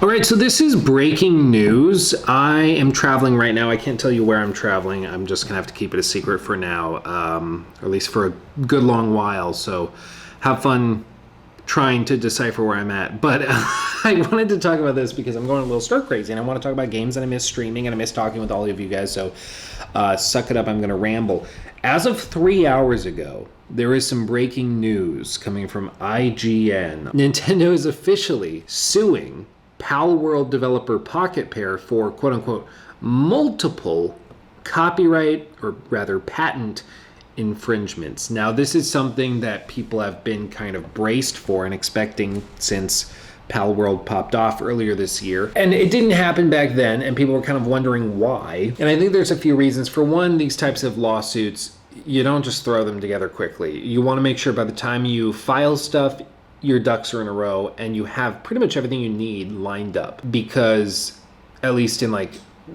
All right, so this is breaking news. I am traveling right now. I can't tell you where I'm traveling. I'm just gonna have to keep it a secret for now, or at least for a good long while. So have fun trying to decipher where I'm at. But I wanted to talk about this because I'm going a little stir crazy and I want to talk about games and I miss streaming and I miss talking with all of you guys. So suck it up, I'm gonna ramble. As of 3 hours ago, there is some breaking news coming from IGN. Nintendo is officially suing Palworld developer Pocket Pair for quote-unquote multiple copyright, or rather patent infringements. Now, this is something that people have been kind of braced for and expecting since Palworld popped off earlier this year. And it didn't happen back then, and people were kind of wondering why. And I think there's a few reasons. For one, these types of lawsuits, you don't just throw them together quickly. You want to make sure by the time you file stuff, your ducks are in a row and you have pretty much everything you need lined up, because at least in like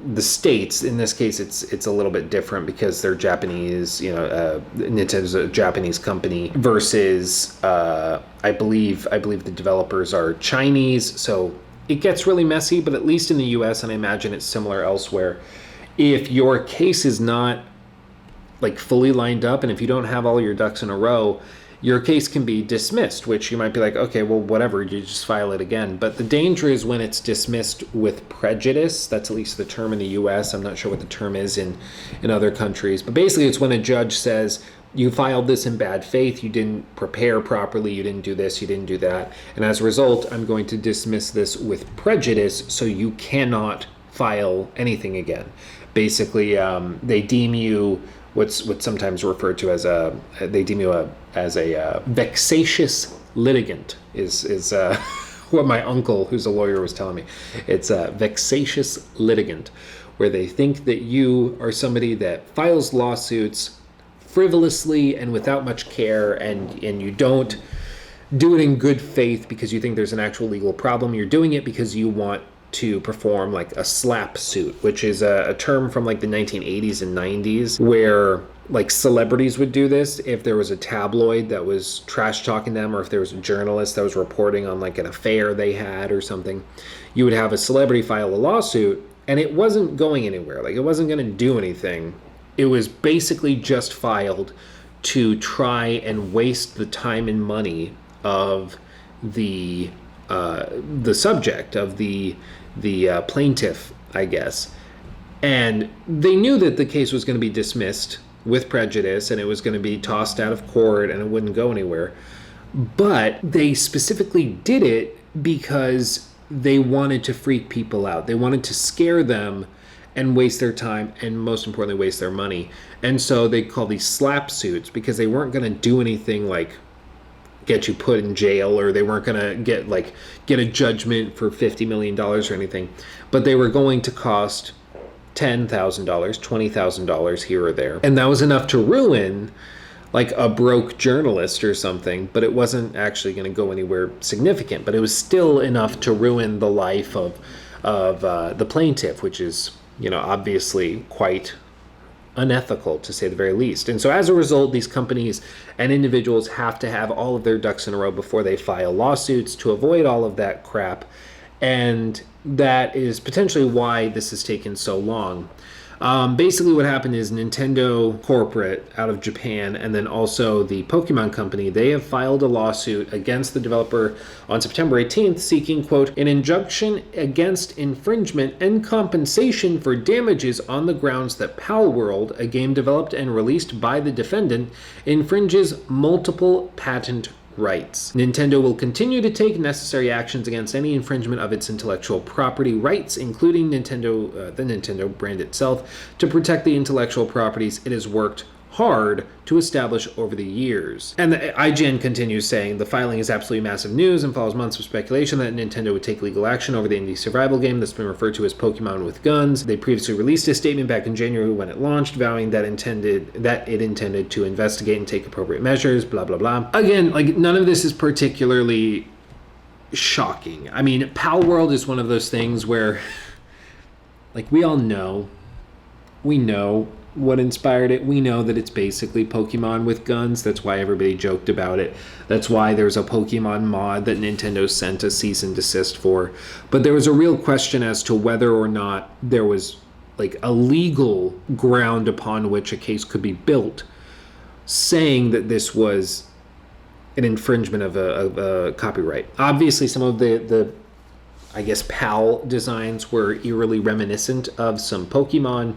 the States, in this case it's a little bit different because they're Japanese, Nintendo's a Japanese company versus I believe the developers are Chinese, so it gets really messy. But at least in the US, and I imagine it's similar elsewhere, if your case is not like fully lined up and if you don't have all your ducks in a row, your case can be dismissed, which you might be like, okay, well, whatever, you just file it again. But the danger is when it's dismissed with prejudice. That's at least the term in the US. I'm not sure what the term is in other countries. But basically, it's when a judge says, you filed this in bad faith, you didn't prepare properly, you didn't do this, you didn't do that. And as a result, I'm going to dismiss this with prejudice, so you cannot file anything again. Basically, they deem you what's sometimes referred to as a vexatious litigant is what my uncle, who's a lawyer, was telling me. It's a vexatious litigant, where they think that you are somebody that files lawsuits frivolously and without much care, and you don't do it in good faith because you think there's an actual legal problem. You're doing it because you want to perform like a slap suit, which is a term from like the 1980s and 90s, where like celebrities would do this. If there was a tabloid that was trash talking them, or if there was a journalist that was reporting on like an affair they had or something, you would have a celebrity file a lawsuit, and it wasn't going anywhere. Like, it wasn't going to do anything. It was basically just filed to try and waste the time and money of the subject, of the plaintiff, I guess. And they knew that the case was going to be dismissed with prejudice and it was going to be tossed out of court and it wouldn't go anywhere. But they specifically did it because they wanted to freak people out. They wanted to scare them and waste their time, and most importantly, waste their money. And so they call these slap suits, because they weren't going to do anything like get you put in jail, or they weren't going to get a judgment for $50 million or anything, but they were going to cost $10,000, $20,000 here or there. And that was enough to ruin like a broke journalist or something, but it wasn't actually going to go anywhere significant. But it was still enough to ruin the life of the plaintiff, which is, obviously quite unethical, to say the very least. And so as a result, these companies and individuals have to have all of their ducks in a row before they file lawsuits to avoid all of that crap. And that is potentially why this has taken so long. Basically what happened is Nintendo corporate out of Japan, and then also the Pokemon company, they have filed a lawsuit against the developer on September 18th seeking, quote, an injunction against infringement and compensation for damages on the grounds that Palworld, a game developed and released by the defendant, infringes multiple patent rights. Nintendo will continue to take necessary actions against any infringement of its intellectual property rights, including the Nintendo brand itself, to protect the intellectual properties it has worked hard to establish over the years. And the IGN continues saying, the filing is absolutely massive news and follows months of speculation that Nintendo would take legal action over the indie survival game that's been referred to as Pokemon with Guns. They previously released a statement back in January when it launched, vowing that it intended to investigate and take appropriate measures, blah, blah, blah. Again, like, none of this is particularly shocking. I mean, Palworld is one of those things where, like, we know what inspired it. We know that it's basically Pokemon with guns. That's why everybody joked about it. That's why there's a Pokemon mod that Nintendo sent a cease and desist for. But there was a real question as to whether or not there was like a legal ground upon which a case could be built saying that this was an infringement of a copyright. Obviously, some of the I guess PAL designs were eerily reminiscent of some Pokemon.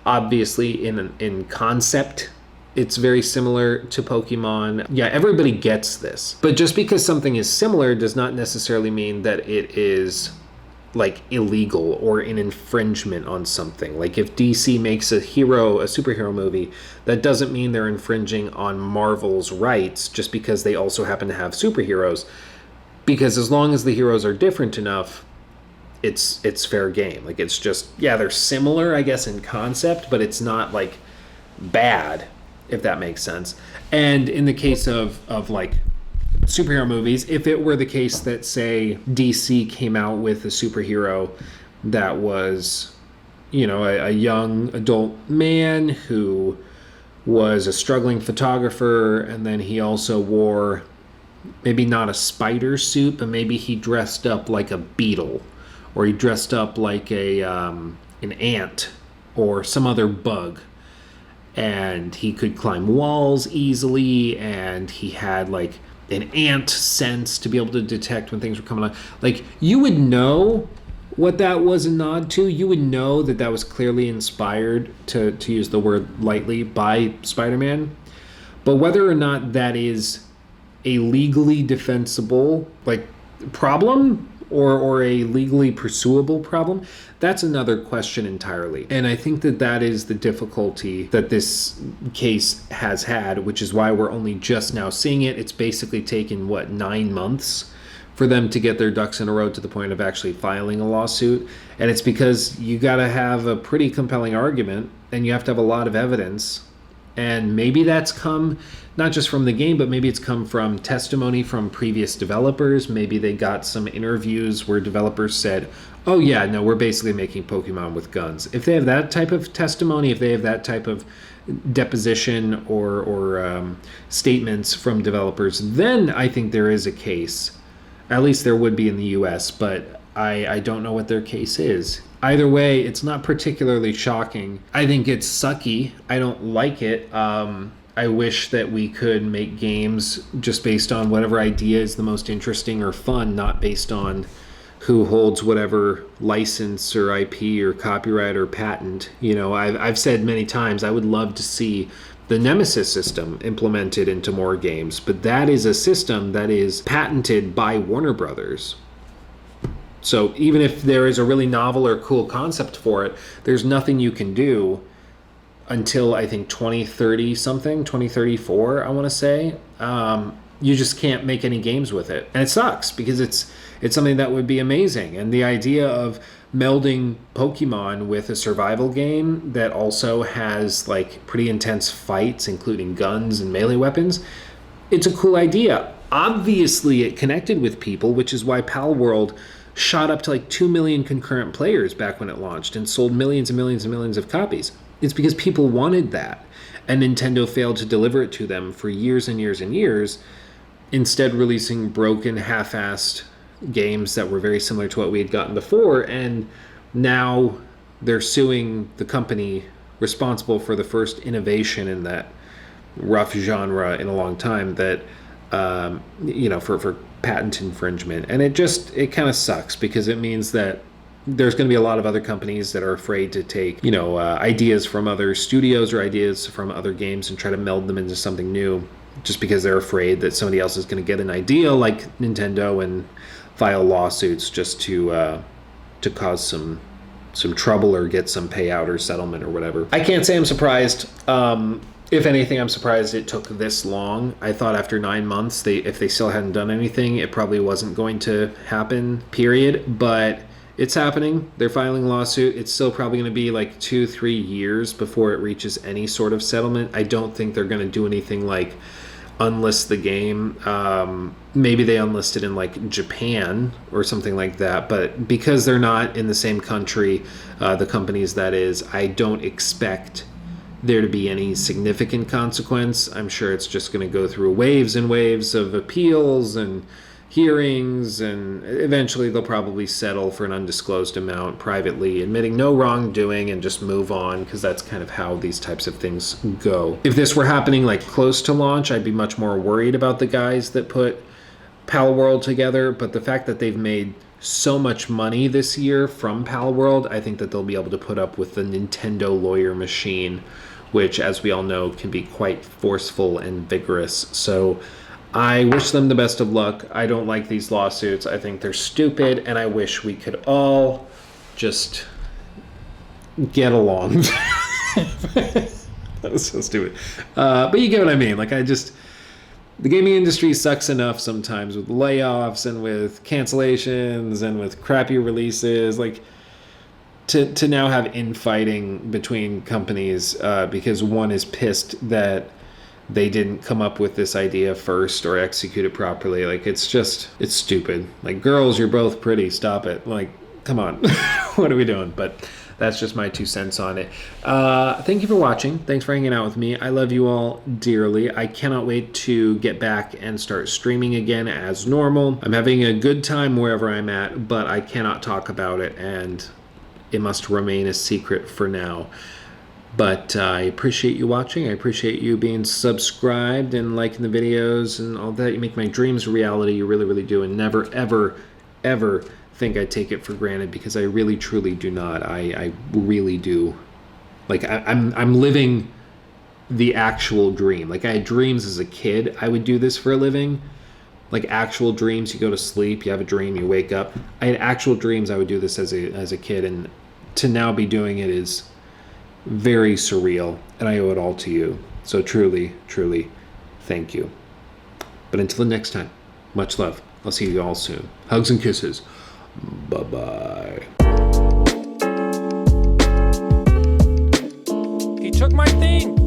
Obviously, in concept, it's very similar to Pokemon. Yeah, everybody gets this. But just because something is similar does not necessarily mean that it is like illegal or an infringement on something. Like if DC makes a superhero movie, that doesn't mean they're infringing on Marvel's rights just because they also happen to have superheroes. Because as long as the heroes are different enough, it's fair game. Like it's just, yeah, they're similar, I guess, in concept, but it's not like bad, if that makes sense. And in the case of like superhero movies, if it were the case that, say, DC came out with a superhero that was, you know, a young adult man who was a struggling photographer, and then he also wore maybe not a spider suit, but maybe he dressed up like a beetle, or he dressed up like an ant or some other bug, and he could climb walls easily, and he had like an ant sense to be able to detect when things were coming on. Like, you would know what that was a nod to. You would know that that was clearly inspired, to use the word lightly, by Spider-Man. But whether or not that is a legally defensible like problem or a legally pursuable problem, that's another question entirely. And I think that that is the difficulty that this case has had, which is why we're only just now seeing it. It's basically taken, 9 months for them to get their ducks in a row to the point of actually filing a lawsuit. And it's because you got to have a pretty compelling argument, and you have to have a lot of evidence. And maybe that's come not just from the game, but maybe it's come from testimony from previous developers. Maybe they got some interviews where developers said, oh yeah, no, we're basically making Pokemon with guns. If they have that type of testimony, if they have that type of deposition or statements from developers, then I think there is a case. At least there would be in the US, but I don't know what their case is. Either way, it's not particularly shocking. I think it's sucky. I don't like it. I wish that we could make games just based on whatever idea is the most interesting or fun, not based on who holds whatever license or IP or copyright or patent. You know, I've said many times I would love to see the Nemesis system implemented into more games, but that is a system that is patented by Warner Brothers. So even if there is a really novel or cool concept for it, there's nothing you can do until I think 2030 something, 2034, I want to say. You just can't make any games with it. And it sucks because it's something that would be amazing. And the idea of melding Pokemon with a survival game that also has like pretty intense fights, including guns and melee weapons, it's a cool idea. Obviously it connected with people, which is why Palworld shot up to like 2 million concurrent players back when it launched and sold millions and millions and millions of copies. It's because people wanted that, and Nintendo failed to deliver it to them for years and years and years, instead releasing broken, half-assed games that were very similar to what we had gotten before, and now they're suing the company responsible for the first innovation in that rough genre in a long time, that for patent infringement. And it kind of sucks because it means that there's going to be a lot of other companies that are afraid to take, ideas from other studios or ideas from other games and try to meld them into something new, just because they're afraid that somebody else is going to get an idea like Nintendo and file lawsuits just to cause some trouble or get some payout or settlement or whatever. I can't say I'm surprised. If anything, I'm surprised it took this long. I thought after 9 months, if they still hadn't done anything, it probably wasn't going to happen, period. But it's happening. They're filing a lawsuit. It's still probably going to be like 2-3 years before it reaches any sort of settlement. I don't think they're going to do anything like unlist the game. Maybe they unlist it in like Japan or something like that. But because they're not in the same country, the companies that is, I don't expect there to be any significant consequence. I'm sure it's just going to go through waves and waves of appeals and hearings, and eventually they'll probably settle for an undisclosed amount privately, admitting no wrongdoing, and just move on, because that's kind of how these types of things go. If this were happening like close to launch, I'd be much more worried about the guys that put Palworld together, but the fact that they've made so much money this year from Palworld, I think that they'll be able to put up with the Nintendo lawyer machine, which, as we all know, can be quite forceful and vigorous. So I wish them the best of luck. I don't like these lawsuits. I think they're stupid, and I wish we could all just get along. That was so stupid. But you get what I mean. Like, the gaming industry sucks enough sometimes with layoffs and with cancellations and with crappy releases. Like, to now have infighting between companies because one is pissed that they didn't come up with this idea first or execute it properly. Like, it's stupid. Like, girls, you're both pretty. Stop it. Like, come on. What are we doing? But that's just my 2 cents on it. Thank you for watching. Thanks for hanging out with me. I love you all dearly. I cannot wait to get back and start streaming again as normal. I'm having a good time wherever I'm at, but I cannot talk about it, and it must remain a secret for now. But I appreciate you watching. I appreciate you being subscribed and liking the videos and all that. You make my dreams a reality. You really, really do. And never, ever, ever think I take it for granted, because I really, truly do not. I really do. Like, I'm living the actual dream. Like, I had dreams as a kid I would do this for a living. Like, actual dreams. You go to sleep, you have a dream, you wake up. I had actual dreams I would do this as a kid, and to now be doing it is very surreal, and I owe it all to you. So truly, truly, thank you. But until the next time, much love. I'll see you all soon. Hugs and kisses. Bye-bye. He took my thing.